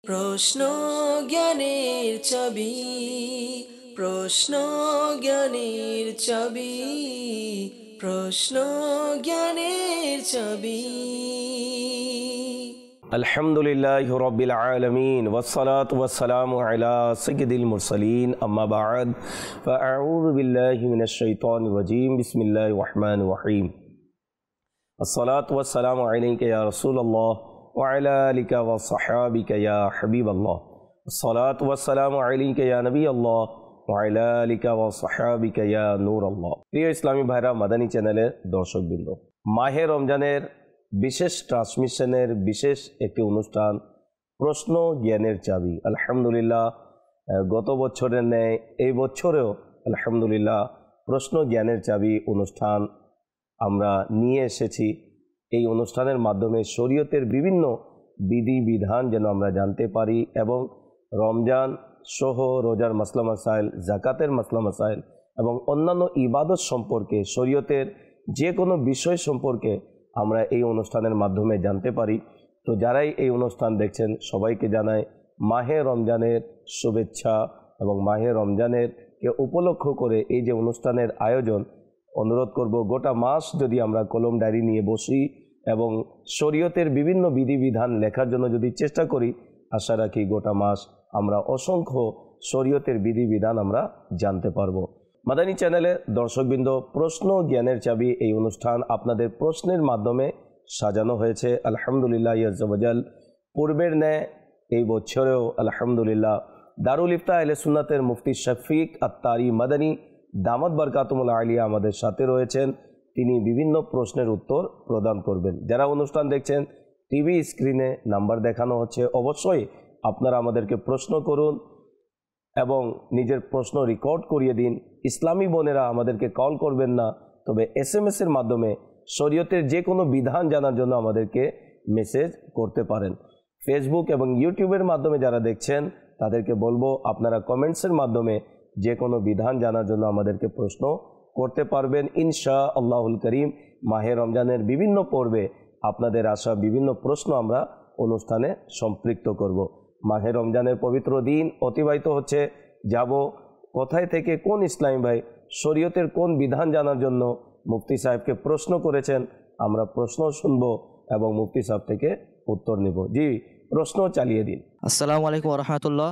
প্রশ্ন জ্ঞানের চাবি, প্রশ্ন জ্ঞানের চাবি, প্রশ্ন জ্ঞানের চাবি। আলহামদুলিল্লাহি রাব্বিল আলামিন ওয়াসসালাতু ওয়াসসালামু আলা সাইয়্যিদিল মুরসালিন আম্মা বা'দ ফাআউযু বিল্লাহি মিনাশ শাইতানির রাজীম বিসমিল্লাহির রহমানির রহিম। আসসালাতু ওয়াসসালামু আলাইকা ইয়া রাসূলুল্লাহ ওয়া আলা আলিকা ওয়া সাহবিকা ইয়া হাবিবাল্লাহ। আসসালাতু ওয়াসসালামু আলাইকা ইয়া নবিয়াল্লাহ ওয়া আলা আলিকা ওয়া সাহবিকা ইয়া নূরাল্লাহ। প্রিয় ইসলামী ভাইরা, মাদানী চ্যানেলের দর্শকবৃন্দ, মাহে রমজানের বিশেষ ট্রান্সমিশনের বিশেষ একটি অনুষ্ঠান প্রশ্ন জ্ঞানের চাবি। আলহামদুলিল্লাহ, গত বছরের ন্যায় এই বছরেও আলহামদুলিল্লাহ প্রশ্ন জ্ঞানের চাবি অনুষ্ঠান আমরা নিয়ে এসেছি। এই অনুষ্ঠানের মাধ্যমে শরীয়তের বিভিন্ন বিধিবিধান যেন আমরা জানতে পারি এবং রমজান সহ রোজার মাসলা মাসাইল, জাকাতের মাসলা মাসাইল এবং অন্যান্য ইবাদত সম্পর্কে, শরীয়তের যে কোনো বিষয় সম্পর্কে আমরা এই অনুষ্ঠানের মাধ্যমে জানতে পারি। তো যারাই এই অনুষ্ঠান দেখছেন সবাইকে জানাই মাহে রমজানের শুভেচ্ছা এবং মাহে রমজানের কে উপলক্ষ করে এই যে অনুষ্ঠানের আয়োজন, অনুরোধ করব গোটা মাস যদি আমরা কলম ডায়েরি নিয়ে বসি এবং শরীয়তের বিভিন্ন বিধিবিধান লেখার জন্য যদি চেষ্টা করি, আশা রাখি গোটা মাস আমরা অসংখ্য শরীয়তের বিধিবিধান আমরা জানতে পারবো। মাদানী চ্যানেলে দর্শকবৃন্দ, প্রশ্ন জ্ঞানের চাবি এই অনুষ্ঠান আপনাদের প্রশ্নের মাধ্যমে সাজানো হয়েছে। আলহামদুলিল্লাহ আজ্জা ওয়াজাল, পূর্বের ন্যায় এই বছরেও আলহামদুলিল্লাহ দারুল ইফতা আহলে সুন্নাতের মুফতি শফিক আত্তারি মাদানী দামাত বারকাতুল আলিয়া আমাদের সাথে রয়েছেন। তিনি বিভিন্ন প্রশ্নের উত্তর প্রদান করবেন। যারা অনুষ্ঠান দেখছেন টিভি স্ক্রিনে নাম্বার দেখানো হচ্ছে, অবশ্যই আপনারা আমাদেরকে প্রশ্ন করুন এবং নিজের প্রশ্ন রেকর্ড করিয়ে দিন। ইসলামী বোনেরা আমাদেরকে কল করবেন না, তবে SMS এর মাধ্যমে শরীয়তের যে কোনো বিধান জানার জন্য আমাদেরকে মেসেজ করতে পারেন। ফেসবুক এবং ইউটিউবের মাধ্যমে যারা দেখছেন তাদেরকে বলবো আপনারা কমেন্টসের মাধ্যমে যে কোনো বিধান জানার জন্য আমাদেরকে প্রশ্ন করতে পারবেন। ইনশা আল্লাহুল করিম মাহে রমজানের বিভিন্ন পর্বে আপনাদের আসা বিভিন্ন প্রশ্ন আমরা অনুষ্ঠানে সম্পৃক্ত করব। মাহে রমজানের পবিত্র দিন অতিবাহিত হচ্ছে, যাব কোথায় থেকে কোন ইসলামী ভাই শরীয়তের কোন বিধান জানার জন্য মুফতি সাহেবকে প্রশ্ন করেছেন, আমরা প্রশ্ন শুনব এবং মুফতি সাহেব থেকে উত্তর নেব। জি, প্রশ্ন চালিয়ে দিন। আসসালামু আলাইকুম ওয়া রাহমাতুল্লাহ।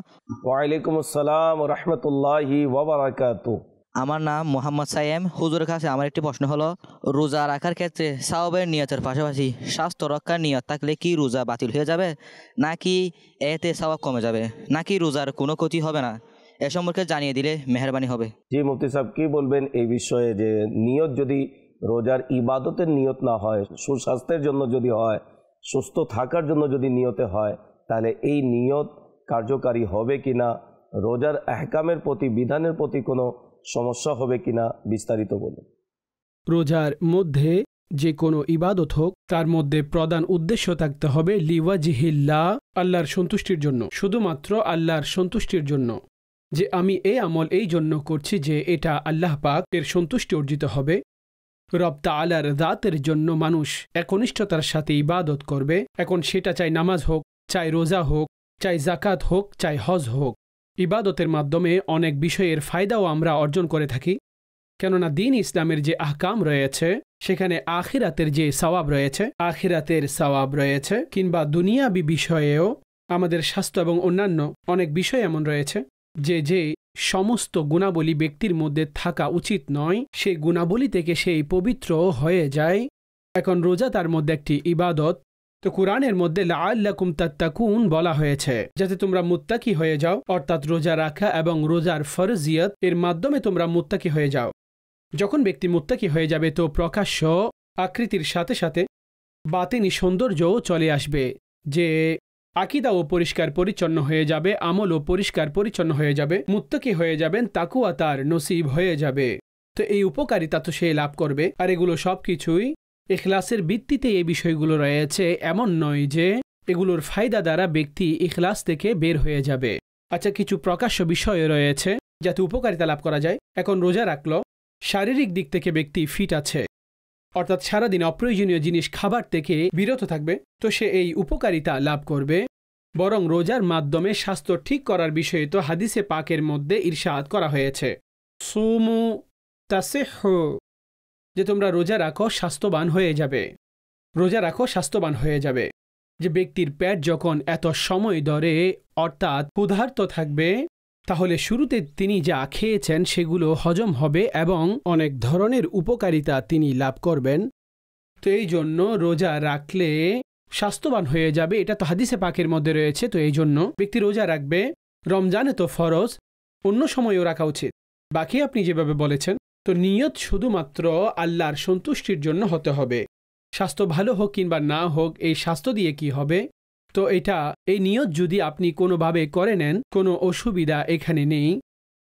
ওয়ালাইকুম আসসালাম ওয়া রাহমাতুল্লাহি ওয়া বারাকাতুহু। আমার নাম মোহাম্মদ সাইম। হুজুরের কাছে আমার একটি প্রশ্ন হলো, রোজা রাখার ক্ষেত্রে সাওয়াবের নিয়তের পাশাপাশি স্বাস্থ্য রক্ষার নিয়ত থাকলে কি রোজা বাতিল হয়ে যাবে, নাকি এতে সাওয়াব কমে যাবে, নাকি রোজার কোনো ক্ষতি হবে না? এ সম্পর্কে জানিয়ে দিলে মেহেরবানি হবে। জি মুফতি সাহেব, কি বলবেন এই বিষয়ে? যে নিয়ত যদি রোজার ইবাদতের নিয়ত না হয়, সুস্বাস্থ্যের জন্য যদি হয়, সুস্থ থাকার জন্য যদি নিয়তে হয়, তাহলে এই নিয়ত কার্যকারী হবে কিনা, রোজার আহকামের প্রতি, বিধানের প্রতি কোনো সমস্যা হবে কিনা, বিস্তারিত বলুন। রোজার মধ্যে যে কোনো ইবাদত হোক, তার মধ্যে প্রধান উদ্দেশ্য থাকতে হবে লিওয়াজিহিল্লাহ, আল্লাহর সন্তুষ্টির জন্য, শুধুমাত্র আল্লাহর সন্তুষ্টির জন্য। যে আমি এই আমল এই জন্য করছি যে এটা আল্লাহ পাক এর সন্তুষ্টি অর্জিত হবে। রব তাআলার যাতের জন্য মানুষ একনিষ্ঠতার সাথে ইবাদত করবে। এখন সেটা চাই নামাজ হোক, চাই রোজা হোক, চাই জাকাত হোক, চাই হজ হোক। ইবাদতের মাধ্যমে অনেক বিষয়ের ফায়দাও আমরা অর্জন করে থাকি, কেননা দ্বীন ইসলামের যে আহকাম রয়েছে সেখানে আখিরাতের যে সওয়াব রয়েছে, আখিরাতের সওয়াব রয়েছে, কিংবা দুনিয়াবি বিষয়েও আমাদের স্বাস্থ্য এবং অন্যান্য অনেক বিষয় এমন রয়েছে যে সমস্ত গুণাবলী ব্যক্তির মধ্যে থাকা উচিত নয়, সেই গুণাবলী থেকে সেই পবিত্র হয়ে যায়। এখন রোজা তার মধ্যে একটি ইবাদত। তো কুরআনের মধ্যে লাআল্লাকুম তাত্তাকুন বলা হয়েছে, যাতে তোমরা মুত্তাকি হয়ে যাও, অর্থাৎ রোজা রাখা এবং রোজার ফরজিয়ত এর মাধ্যমে তোমরা মুত্তাকি হয়ে যাও। যখন ব্যক্তি মুত্তাকি হয়ে যাবে তো প্রকাশ্য আকৃতির সাথে সাথে বাতিনি সৌন্দর্যও চলে আসবে, যে আকীদাও পরিষ্কার পরিচ্ছন্ন হয়ে যাবে, আমলও পরিষ্কার পরিচ্ছন্ন হয়ে যাবে, মুত্তাকি হয়ে যাবেন, তাকওয়া তার নসিব হয়ে যাবে। তো এই উপকারিতা তো সে লাভ করবে। আর এগুলো সব কিছুই ইখলাসের ভিত্তিতে এই বিষয়গুলো রয়েছে, এমন নয় যে এগুলোর ফায়দা দ্বারা ব্যক্তি ইখলাস থেকে বের হয়ে যাবে। আচ্ছা, কিছু প্রকাশ্য বিষয় রয়েছে যাতে উপকারিতা লাভ করা যায়। এখন রোজা রাখলো, শারীরিক দিক থেকে ব্যক্তি ফিট আছে, অর্থাৎ সারাদিন অপ্রয়োজনীয় জিনিস খাবার থেকে বিরত থাকবে, তো সে এই উপকারিতা লাভ করবে। বরং রোজার মাধ্যমে স্বাস্থ্য ঠিক করার বিষয়ে তো হাদিসে পাকের মধ্যে ইরশাদ করা হয়েছে, সুমু তাসিহু, যে তোমরা রোজা রাখো স্বাস্থ্যবান হয়ে যাবে, রোজা রাখো স্বাস্থ্যবান হয়ে যাবে। যে ব্যক্তির পেট যখন এত সময় ধরে অর্থাৎ ক্ষুধার্ত থাকবে, তাহলে শুরুতে তিনি যা খেয়েছেন সেগুলো হজম হবে এবং অনেক ধরনের উপকারিতা তিনি লাভ করবেন। তো এই জন্য রোজা রাখলে স্বাস্থ্যবান হয়ে যাবে, এটা তো হাদিসে পাকের মধ্যে রয়েছে। তো এই জন্য ব্যক্তি রোজা রাখবে। রমজানে তো ফরজ, অন্য সময়ও রাখা উচিত। বাকি আপনি যেভাবে বলেছেন, তো নিয়ত শুধুমাত্র আল্লাহর সন্তুষ্টির জন্য হতে হবে। স্বাস্থ্য ভালো হোক কিংবা না হোক, এই স্বাস্থ্য দিয়ে কি হবে? তো এই নিয়ত যদি আপনি কোনোভাবে করে নেন, কোনো অসুবিধা এখানে নেই।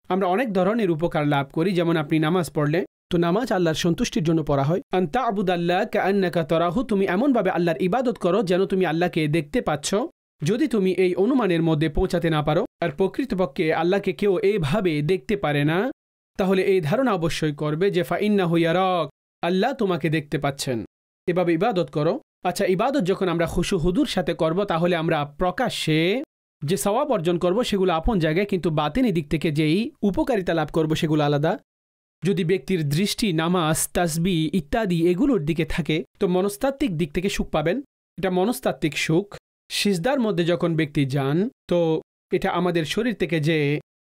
আমরা অনেক ধরনের উপকার লাভ করি, যেমন আপনি নামাজ পড়লে, তো নামাজ আল্লাহর সন্তুষ্টির জন্য পড়া হয়। আনতা আবুদাল্লাহ কাআন্নাকা তারাহু, তুমি এমনভাবে আল্লাহর ইবাদত করো যেন তুমি আল্লাহকে দেখতে পাচ্ছ। যদি তুমি এই অনুমানের মধ্যে পৌঁছাতে না পারো, আর প্রকৃতপক্ষে আল্লাহকে কেউ এইভাবে দেখতে পারে না, তাহলে এই ধারণা অবশ্যই করবে যে ফাইন্নাহু ইয়ারাক, আল্লাহ তোমাকে দেখতে পাচ্ছেন। এভাবে ইবাদত করো। আচ্ছা, ইবাদত যখন আমরা খুশু হুদুর সাথে করব, তাহলে আমরা প্রকাশ্যে যে সওয়াব অর্জন করব সেগুলো আপন জায়গায়, কিন্তু বাতিনি দিক থেকে যেই উপকারিতা লাভ করব সেগুলো আলাদা। যদি ব্যক্তির দৃষ্টি নামাজ, তাসবিহ ইত্যাদি এগুলোর দিকে থাকে, তো মনস্তাত্ত্বিক দিক থেকে সুখ পাবেন। এটা মনস্তাত্ত্বিক সুখ। সিজদার মধ্যে যখন ব্যক্তি যান, তো এটা আমাদের শরীর থেকে যে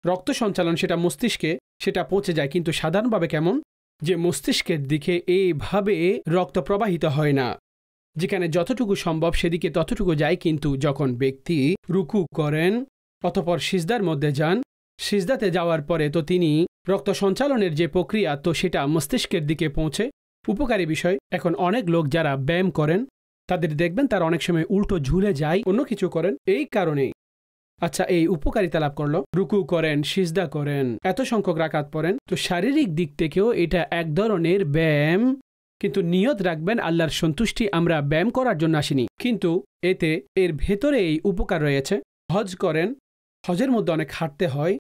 রক্ত সঞ্চালন সেটা মস্তিষ্কে সেটা পৌঁছে যায়, কিন্তু সাধারণভাবে কেমন যে মস্তিষ্কের দিকে এইভাবে রক্ত প্রবাহিত হয় না, যেখানে যতটুকু সম্ভব সেদিকে ততটুকু যায়। কিন্তু যখন ব্যক্তি রুকু করেন অতঃপর সিজদার মধ্যে যান, সিজদাতে যাওয়ার পরে তো তিনি রক্ত সঞ্চালনের যে প্রক্রিয়া, তো সেটা মস্তিষ্কের দিকে পৌঁছে। উপকারী বিষয়। এখন অনেক লোক যারা ব্যায়াম করেন তাদের দেখবেন তারা অনেক সময় উল্টো ঝুলে যায়, অন্য কিছু করেন, এই কারণেই। আচ্ছা, এই উপকারিতা লাভ করলো, রুকু করেন, সিজদা করেন, এত সংখ্যক রাকাত পড়েন, তো শারীরিক দিক থেকেও এটা এক ধরনের ব্যায়াম। কিন্তু নিয়ত রাখবেন আল্লাহর সন্তুষ্টি, আমরা ব্যায়াম করার জন্য আসিনি, কিন্তু এতে এর ভেতরে এই উপকার রয়েছে। হজ করেন, হজের মধ্যে অনেক হাঁটতে হয়।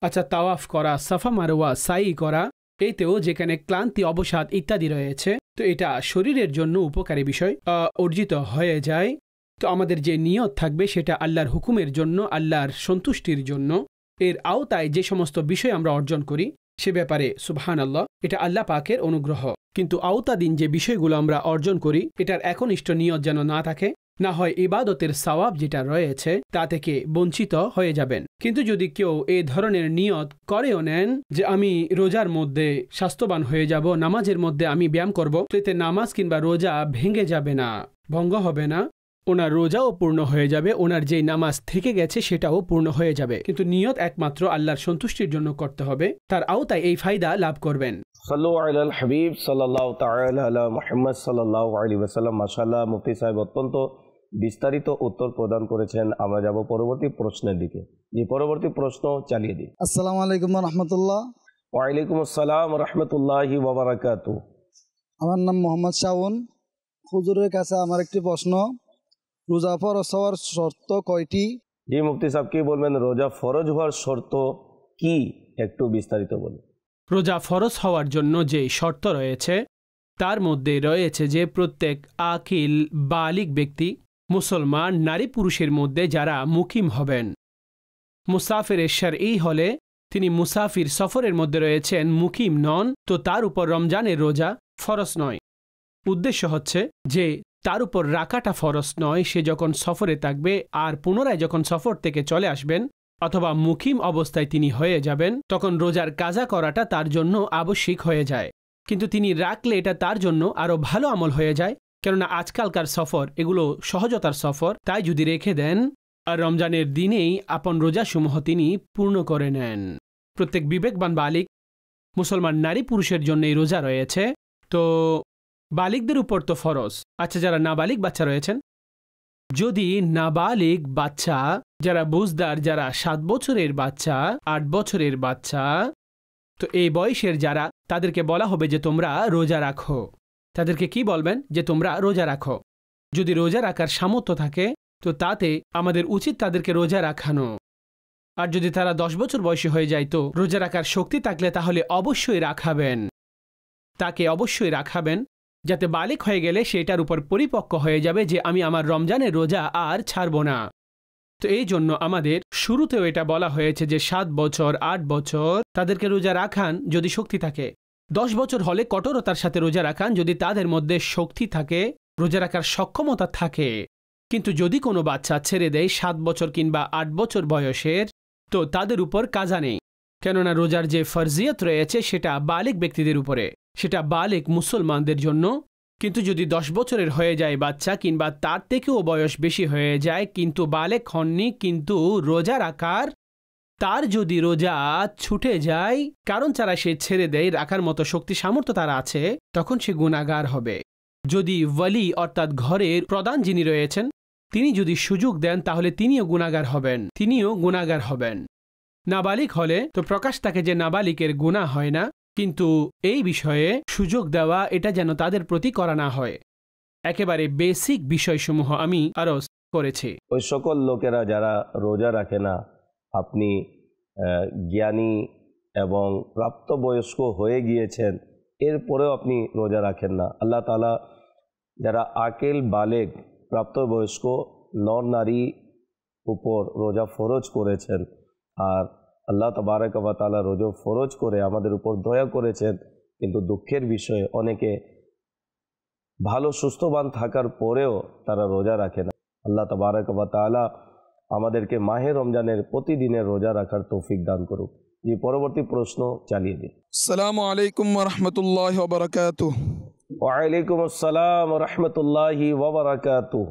আচ্ছা, তাওয়াফ করা, সাফা মারওয়া, সাই করা, এতেও যেখানে ক্লান্তি, অবসাদ ইত্যাদি রয়েছে, তো এটা শরীরের জন্য উপকারী বিষয় অর্জিত হয়ে যায়। তো আমাদের যে নিয়ত থাকবে সেটা আল্লাহর হুকুমের জন্য, আল্লাহর সন্তুষ্টির জন্য। এর আওতায় যে সমস্ত বিষয় আমরা অর্জন করি সে ব্যাপারে সুবহানাল্লাহ, এটা আল্লাহ পাকের অনুগ্রহ। কিন্তু আওতাধীন যে বিষয়গুলো আমরা অর্জন করি, এটার একনিষ্ঠ নিয়ত যেন না থাকে, না হয় ইবাদতের সওয়াব যেটা রয়েছে তা থেকে বঞ্চিত হয়ে যাবেন। কিন্তু যদি কেউ এই ধরনের নিয়ত করেও নেন যে আমি রোজার মধ্যে স্বাস্থ্যবান হয়ে যাব, নামাজের মধ্যে আমি ব্যায়াম করব, তো এতে নামাজ কিংবা রোজা ভেঙে যাবে না, ভঙ্গ হবে না। ওনার রোজাও পূর্ণ হয়ে যাবে, ওনার যেই নামাজ থেকে গেছে সেটাও পূর্ণ হয়ে যাবে। কিন্তু নিয়ত একমাত্র আল্লাহর সন্তুষ্টির জন্য করতে হবে, তার আওতায় এই ফায়দা লাভ করবেন। সাল্লু আলাল হাবিব সাল্লাল্লাহু তাআলা আলা মুহাম্মদ সাল্লাল্লাহু আলাইহি ওয়াসাল্লাম। মাশাআল্লাহ, মুফতি সাহেব অত্যন্ত বিস্তারিত উত্তর প্রদান করেছেন। আমরা যাব পরবর্তী প্রশ্নের দিকে। যে পরবর্তী প্রশ্ন চালিয়ে দিই। আসসালামু আলাইকুম রাহমাতুল্লাহ। ওয়ালাইকুম আসসালাম রাহমাতুল্লাহি ওয়া বারাকাতুহু। আমার নাম মোহাম্মদ শাওন। হুজুরের কাছে আমার একটি প্রশ্ন, রোজা ফরজ হওয়ার শর্ত কয়টি? জি মুফতি সাহেব, কি বলবেন, রোজা ফরজ হওয়ার শর্ত কি একটু বিস্তারিত বলুন। রোজা ফরজ হওয়ার জন্য যে শর্ত রয়েছে তার মধ্যে রয়েছে যে প্রত্যেক আকিল বালিগ ব্যক্তি, মুসলমান নারী পুরুষের মধ্যে যারা মুকিম হবেন, মুসাফির শারঈ হলে তিনি মুসাফির সফরের মধ্যে রয়েছেন, মুকিম নন, তো তার উপর রমজানের রোজা ফরজ নয়। উদ্দেশ্য হচ্ছে যে তার উপর রাখাটা ফরজ নয়, সে যখন সফরে থাকবে আর পুনরায় যখন সফর থেকে চলে আসবেন অথবা মুকিম অবস্থায় তিনি হয়ে যাবেন, তখন রোজার কাজা করাটা তার জন্য আবশ্যিক হয়ে যায়। কিন্তু তিনি রাখলে এটা তার জন্য আরও ভালো আমল হয়ে যায়, কেননা আজকালকার সফর এগুলো সহজতার সফর, তাই যদি রেখে দেন আর রমজানের দিনেই আপন রোজাসমূহ তিনি পূর্ণ করে নেন। প্রত্যেক বিবেকবান বালিক মুসলমান নারী পুরুষের জন্য এই রোজা রয়েছে। তো বালিকদের উপর তো ফরজ। আচ্ছা, যারা নাবালিক বাচ্চা রয়েছেন, যদি নাবালিক বাচ্চা, যারা বুঝদার, যারা 7 বছরের বাচ্চা, 8 বছরের বাচ্চা, তো এই বয়সের যারা, তাদেরকে বলা হবে যে তোমরা রোজা রাখো। তাদেরকে কি বলবেন? যে তোমরা রোজা রাখো। যদি রোজা রাখার সামর্থ্য থাকে তো তাতে আমাদের উচিত তাদেরকে রোজা রাখানো। আর যদি তারা 10 বছর বয়সী হয়ে যায়, তো রোজা রাখার শক্তি থাকলে তাহলে অবশ্যই রাখাবেন, তাকে অবশ্যই রাখাবেন, যাতে বালিক হয়ে গেলে সেটার উপর পরিপক্ক হয়ে যাবে যে আমি আমার রমজানের রোজা আর ছাড়ব না। তো এই জন্য আমাদের শুরুতেও এটা বলা হয়েছে যে 7 বছর 8 বছর তাদেরকে রোজা রাখান যদি শক্তি থাকে, 10 বছর হলে কঠোরতার সাথে রোজা রাখান যদি তাদের মধ্যে শক্তি থাকে, রোজা রাখার সক্ষমতা থাকে। কিন্তু যদি কোনো বাচ্চা ছেড়ে দেয় 7 বছর কিংবা 8 বছর বয়সের, তো তাদের উপর কাজা নেই, কেননা রোজার যে ফরজিয়ত রয়েছে সেটা বালিগ ব্যক্তিদের উপরে, সেটা বালিগ মুসলমানদের জন্য। কিন্তু যদি 10 বছরের হয়ে যায় বাচ্চা কিংবা তার থেকেও বয়স বেশি হয়ে যায় কিন্তু বালেক হননি, কিন্তু রোজা রাখার তার যদি রোজা ছুটে যায় কারণ ছাড়া সে ছেড়ে দেয়, রাখার মতো শক্তি সামর্থ্য তার আছে, তখন সে গুনাহগার হবে। যদি ওয়ালি অর্থাৎ ঘরের প্রধান যিনি রয়েছেন তিনি যদি সুযোগ দেন তাহলে তিনিও গুনাহগার হবেন। নাবালিক হলে তো প্রকাশ থাকে যে নাবালিকের গুনাহ হয় না, কিন্তু এই বিষয়ে সুযোগ দেওয়া এটা যেন তাদের প্রতি করা না হয়। একেবারে বেসিক বিষয়সমূহ আমি আরজ করেছি। ওই সকল লোকেরা যারা রোজা রাখে না, আপনি জ্ঞানী এবং প্রাপ্তবয়স্ক হয়ে গিয়েছেন এরপরেও আপনি রোজা রাখেন না। আল্লাহ তাআলা যারা আকেল বালেগ প্রাপ্তবয়স্ক নর নারী উপর রোজা ফরজ করেছেন, আর আল্লাহ তাবারক ওয়া তাআলা রোজা ফরজ করে আমাদের উপর দয়া করেছেন, কিন্তু দুঃখের বিষয়ে অনেকে ভালো সুস্থবান থাকার পরেও তারা রোজা রাখে না। আল্লাহ তাবারক ওয়া তাআলা আমাদেরকে মাহে রমজানের প্রতিদিনের রোজা রাখার তৌফিক দান করুক। যে পরবর্তী প্রশ্ন চালিয়ে দিন। আসসালামু আলাইকুম ওয়া রাহমাতুল্লাহি ওয়া বারাকাতুহু। ওয়া আলাইকুম আসসালাম ওয়া রাহমাতুল্লাহি ওয়া বারাকাতুহু।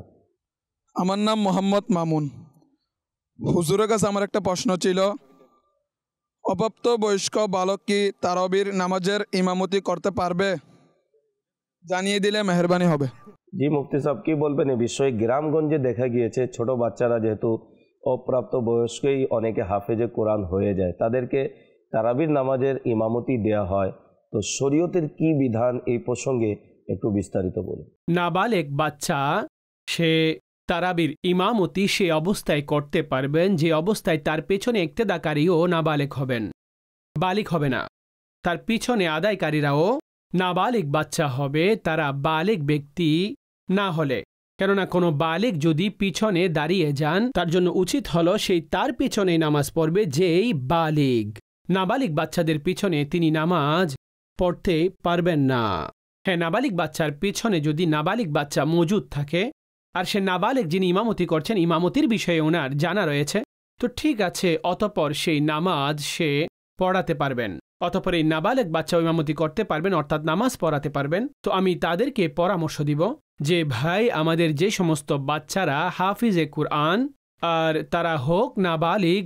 আমার নাম মোহাম্মদ মামুন। হুজুরের কাছে আমার একটা প্রশ্ন ছিল, অপ্রাপ্ত বয়স্ক বালক কি তারাবির নামাজের ইমামতি করতে পারবে? জানিয়ে দিলে মেহেরবানি হবে। জি মুফতি সাহেব কি বলবেন এই বিষয়ে? গ্রামগঞ্জে দেখা গিয়েছে ছোট বাচ্চারা যেহেতু অপ্রাপ্ত বয়স্কই অনেকে হাফেজে কোরআন হয়ে যায়, তাদেরকে তারাবির নামাজের ইমামতি দেয়া হয়। তো শরীয়তের কি বিধান এই প্রসঙ্গে একটু বিস্তারিত বলুন। নাবালেক বাচ্চা সে তারাবির ইমামতি সে অবস্থায় করতে পারবেন যে অবস্থায় তার পেছনে ইক্তেদাকারীও নাবালেক হবেন, বালিক হবে না। তার পিছনে আদায়কারীরাও নাবালিক বাচ্চা হবে, তারা বালিক ব্যক্তি না হলে। কেননা কোনো বালিক যদি পিছনে দাঁড়িয়ে যান তার জন্য উচিত হলো সেই তার পিছনে নামাজ পড়বে যেই বালিগ। নাবালিক বাচ্চাদের পিছনে তিনি নামাজ পড়তে পারবেন না। হ্যাঁ, নাবালিক বাচ্চার পিছনে যদি নাবালিক বাচ্চা মজুদ থাকে আর সে নাবালিক যিনি ইমামতি করছেন ইমামতির বিষয়ে ওনার জানা রয়েছে, তো ঠিক আছে, অতঃপর সেই নামাজ সে পড়াতে পারবেন, অতঃপর এই নাবালেক বাচ্চা ইমামতি করতে পারবেন, অর্থাৎ নামাজ পড়াতে পারবেন। তো আমি তাদেরকে পরামর্শ দিব যে ভাই, আমাদের যে সমস্ত বাচ্চারা হাফিজে কুরআন আর তারা হোক নাবালিগ,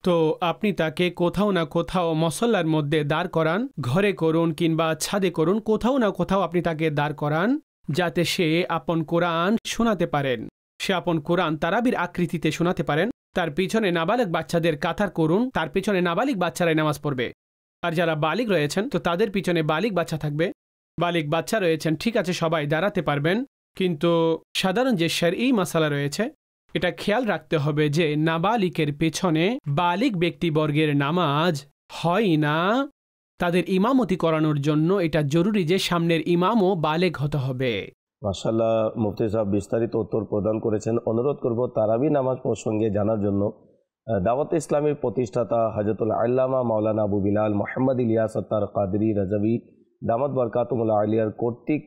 তো আপনি তাকে কোথাও না কোথাও মসল্লার মধ্যে দাঁড় করান, ঘরে করুন কিংবা ছাদে করুন, কোথাও না কোথাও আপনি তাকে দাঁড় করান যাতে সে আপন কোরআন শোনাতে পারেন, সে আপন কোরআন তারাবির আকৃতিতে শোনাতে পারেন। তার পিছনে নাবালিক বাচ্চাদের কাতার করুন, তার পিছনে নাবালিক বাচ্চারাই নামাজ পড়বে। আর যারা বালিগ রয়েছেন তো তাদের পিছনে বালিগ বাচ্চা থাকবে। বালিগ বাচ্চা রয়েছেন ঠিক আছে, সবাই দাঁড়াতে পারবেন, কিন্তু সাধারণ যে শরঈ মাসালা রয়েছে এটা খেয়াল রাখতে হবে যে নাবালিকের পেছনে বালিগ ব্যক্তিবর্গের নামাজ হয় না। তাদের ইমামতি করানোর জন্য এটা জরুরি যে সামনের ইমামও বালেগ হতে হবে। মাশাআল্লাহ, মুফতি সাহেব বিস্তারিত উত্তর প্রদান করেছেন। অনুরোধ করব তারাবি নামাজ প্রসঙ্গে জানার জন্য দাওয়াত ইসলামের প্রতিষ্ঠাতা হযরতুল আল্লামা মাওলানা আবু বিলাল মোহাম্মদ ইলিয়াস আত্তার কাদরি রাজাবি দামাত বরকাতুহুল্লাহ আলিয়ার কর্তৃক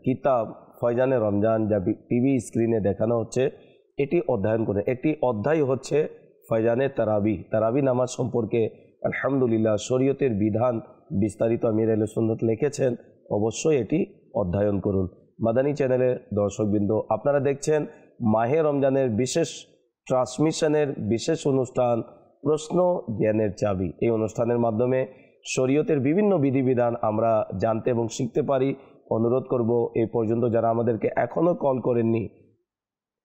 কিতাব ফয়জানে রমজান যা টিভি স্ক্রিনে দেখানো হচ্ছে এটি অধ্যয়ন করে। একটি অধ্যায় হচ্ছে ফয়জানে তারাবি নামাজ সম্পর্কে আলহামদুলিল্লাহ শরীয়তের বিধান বিস্তারিত আমির আহলে সুন্নাত লিখেছেন, অবশ্যই এটি অধ্যয়ন করুন। মাদানী চ্যানেলের দর্শকবৃন্দ, আপনারা দেখছেন মাহে রমজানের বিশেষ ট্রান্সমিশনের বিশেষ অনুষ্ঠান প্রশ্ন জ্ঞানের চাবি। এই অনুষ্ঠানের মাধ্যমে শরীয়তের বিভিন্ন বিধিবিধান আমরা জানতে এবং শিখতে পারি। অনুরোধ করব এই পর্যন্ত যারা আমাদেরকে এখনও কল করেননি,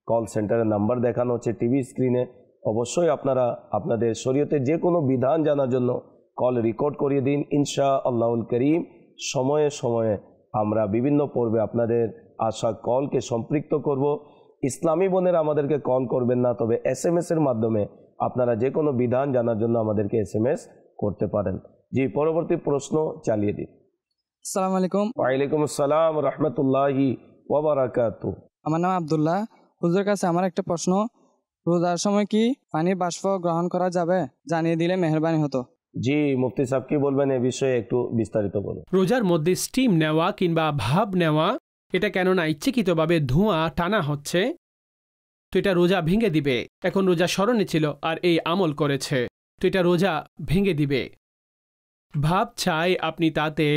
কল সেন্টারের নাম্বার দেখানো হচ্ছে টিভি স্ক্রিনে, অবশ্যই আপনারা আপনাদের শরীয়তের যে কোনো বিধান জানার জন্য কল রেকর্ড করিয়ে দিন। ইনশা আল্লাহুল করিম সময়ে সময়ে আমরা বিভিন্ন পর্বে আপনাদের আসা কলকে সম্পৃক্ত করব। ইসলামী বোনেরা আমাদেরকে কল করবেন না, তবে SMS এর মাধ্যমে আপনারা যে কোনো বিধান জানার জন্য আমাদেরকে SMS করতে পারেন। জি, পরবর্তী প্রশ্ন চালিয়ে দিন। আসসালামু আলাইকুম। ওয়ালাইকুম আসসালাম রাহমাতুল্লাহি ওয়া বারাকাতুহু। আমার নাম আব্দুল্লাহ। হুজুরের কাছে আমার একটা প্রশ্ন, রোজার সময় কি পানির বাষ্প গ্রহণ করা যাবে জানিয়ে দিলে মেহেরবানি হতো। জি মুফতি সাহেব কি বলবেন এ বিষয়ে একটু বিস্তারিত বলুন। রোজার মধ্যে স্টিম নেওয়া কিংবা ভাব নেওয়া এটা কেননা ইচ্ছাকৃতভাবে ধোঁয়া টানা হচ্ছে, তো এটা রোজা ভেঙে দিবে। এখন রোজা স্মরণে ছিল আর এই আমল করেছে, তো এটা রোজা ভেঙে দিবে। ভাব চাই আপনি তাতে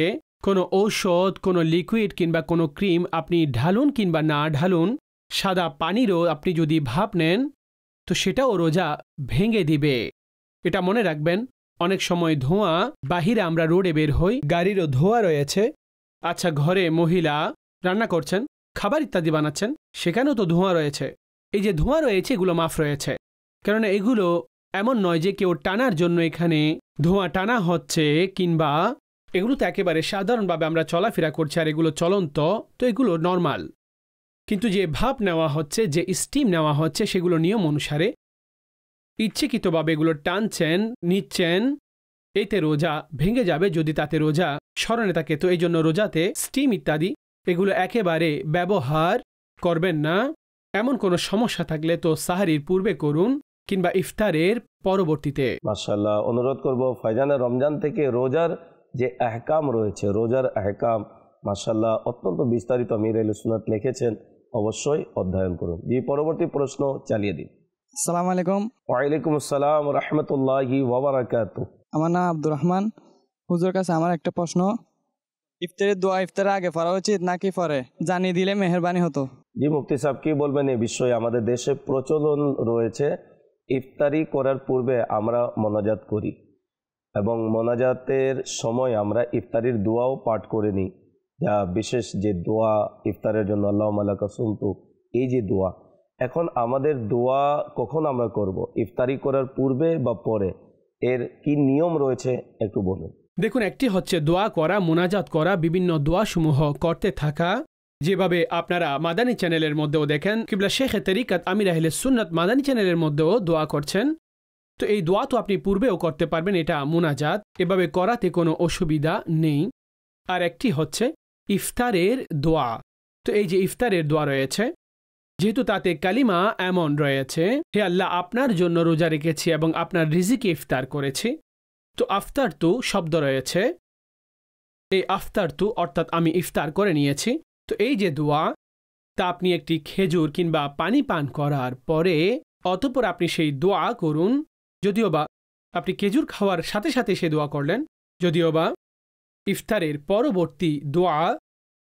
কোনো ঔষধ, কোনো লিকুইড কিংবা কোনো ক্রিম আপনি ঢালুন কিংবা না ঢালুন, সাদা পানিরও আপনি যদি ভাব নেন তো সেটাও রোজা ভেঙে দিবে। এটা মনে রাখবেন, অনেক সময় ধোঁয়া বাহিরে আমরা রোডে বের হই, গাড়িরও ধোঁয়া রয়েছে। আচ্ছা, ঘরে মহিলা রান্না করছেন, খাবার ইত্যাদি বানাচ্ছেন, সেখানেও তো ধোঁয়া রয়েছে। এই যে ধোঁয়া রয়েছে এগুলো মাফ রয়েছে, কারণ এগুলো এমন নয় যে কেউ টানার জন্য এখানে ধোঁয়া টানা হচ্ছে, কিংবা এগুলো তো একেবারে সাধারণভাবে আমরা চলাফেরা করছি আর এগুলো চলন্ত, তো এগুলো নর্মাল। কিন্তু যে ভাপ নেওয়া হচ্ছে, যে স্টিম নেওয়া হচ্ছে, সেগুলো নিয়ম অনুসারে ইচ্ছাকৃতভাবে এগুলো টানছেন, নিচ্ছেন, এতে রোজা ভেঙে যাবে যদি তাতে রোজা স্মরণে থাকে। তো এই জন্য রোজাতে স্টিম ইত্যাদি এগুলো একেবারে ব্যবহার করবেন না। এমন কোনো সমস্যা থাকলে তো সাহারির পূর্বে করুন কিংবা ইফতারের পরবর্তীতে। মাশাআল্লাহ, অনুরোধ করব ফয়জানে রমজান থেকে রোজার যে আহকাম রয়েছে, রোজার আহকাম মাশাআল্লাহ অত্যন্ত বিস্তারিত আমির আহলে সুন্নাত লিখেছেন, অবশ্যই অধ্যয়ন করুন। জি, পরবর্তী প্রশ্ন চালিয়ে দিন। আসসালামু আলাইকুম। ওয়ালাইকুম আসসালাম রহমতুল্লাহি ওয়া বারাকাতুহু। আমার নাম আব্দুর রহমান। হুজুর কাছে আমার একটা প্রশ্ন, ইফতারের দোয়া ইফতারের আগে পড়া উচিত নাকি পরে জানিয়ে দিলে মেহেরবানি হতো। জি মুফতি সাহেব কি বলবেন এই বিষয়ে? আমাদের দেশে প্রচলন রয়েছে ইফতারি করার পূর্বে আমরা মোনাজাত করি এবং মোনাজাতের সময় আমরা ইফতারির দোয়াও পাঠ করে নিই, যা বিশেষ যে দোয়া ইফতারের জন্য আল্লাহুম্মা লাকা সুমতু, এই যে দোয়া। এখন আমাদের দোয়া কখন আমরা করব, ইফতারি করার পূর্বে বা পরে? এর কি নিয়ম রয়েছে একটু বলুন। দেখুন, একটি হচ্ছে দোয়া করা, মোনাজাত করা, বিভিন্ন দোয়াসমূহ করতে থাকা, যেভাবে আপনারা মাদানী চ্যানেলের মধ্যেও দেখেন, কিবলা শেখ তরিকাত আমির আহলে সুন্নাত মাদানী চ্যানেলের মধ্যেও দোয়া করছেন। তো এই দোয়া তো আপনি পূর্বেও করতে পারবেন, এটা মোনাজাত, এভাবে করাতে কোনো অসুবিধা নেই। আর একটি হচ্ছে ইফতারের দোয়া। তো এই যে ইফতারের দোয়া রয়েছে, যেহেতু তাতে কালিমা এমন রয়েছে, হে আল্লাহ আপনার জন্য রোজা রেখেছি এবং আপনার রিজিকে ইফতার করেছি, তো আফতার তু শব্দ রয়েছে, এই আফতার তু অর্থাৎ আমি ইফতার করে নিয়েছি। তো এই যে দোয়া, তা আপনি একটি খেজুর কিংবা পানি পান করার পরে অতঃপর আপনি সেই দোয়া করুন। যদিও বা আপনি খেজুর খাওয়ার সাথে সাথে সে দোয়া করলেন, যদিও বা ইফতারের পরবর্তী দোয়া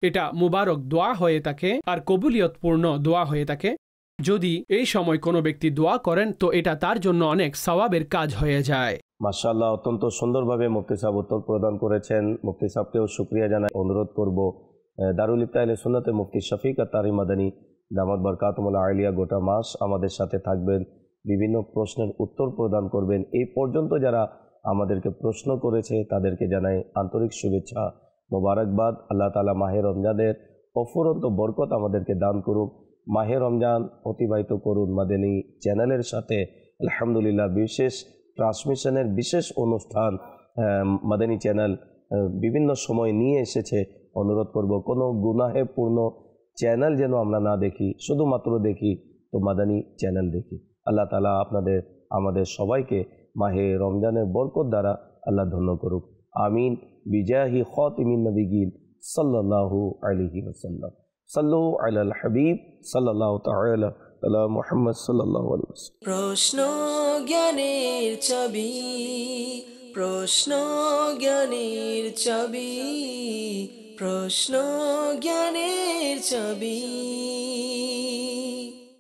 এটা মুবারক দোয়া হয়ে থাকে আর কবুলিয়তপূর্ণ দোয়া হয়ে থাকে। যদি এই সময় কোনো ব্যক্তি দোয়া করেন তো এটা তার জন্য অনেক সওয়াবের কাজ হয়ে যায়। মাশাআল্লাহ, অত্যন্ত সুন্দরভাবে মুফতি সাহেব উত্তর প্রদান করেছেন। মুফতি সাহেবকেও শুকরিয়া জানাই। অনুরোধ করব দারুল ইফতা আহলে সুন্নাতে মুফতি শফিক আত-তারি মাদানী দামাত বরকাতুহুল আলিয়া গোটা মাস আমাদের সাথে থাকবেন, বিভিন্ন প্রশ্নের উত্তর প্রদান করবেন। এই পর্যন্ত যারা আমাদেরকে প্রশ্ন করেছে তাদেরকে জানাই আন্তরিক শুভেচ্ছা, মোবারকবাদ। আল্লাহ তাআলা মাহে রমজানের অফুরন্ত বরকত আমাদেরকে দান করুক। মাহে রমজান অতিবাহিত করুন মাদানী চ্যানেলের সাথে। আলহামদুলিল্লাহ, বিশেষ ট্রান্সমিশনের বিশেষ অনুষ্ঠান মাদানী চ্যানেল বিভিন্ন সময় নিয়ে এসেছে। অনুরোধ করব কোনো গুনাহে পূর্ণ চ্যানেল যেন আমরা না দেখি, শুধুমাত্র দেখি তো মাদানী চ্যানেল দেখি। আল্লাহ তাআলা আমাদের সবাইকে মাহে রমজানের বরকত দ্বারা আল্লাহ ধন্য করুক। আমিন। বিজাহি খাতিমিন নবিয়্যিন সাল্লাল্লাহু আলাইহি ওয়াসাল্লাম। সাল্লু আলাল হাবিব সাল্লাল্লাহু তাআলা আলা মুহাম্মদ সাল্লাল্লাহু আলাইহি ওয়াসাল্লাম। প্রশ্ন জ্ঞানের চাবি, প্রশ্ন জ্ঞানের চাবি, প্রশ্ন জ্ঞানের চাবি।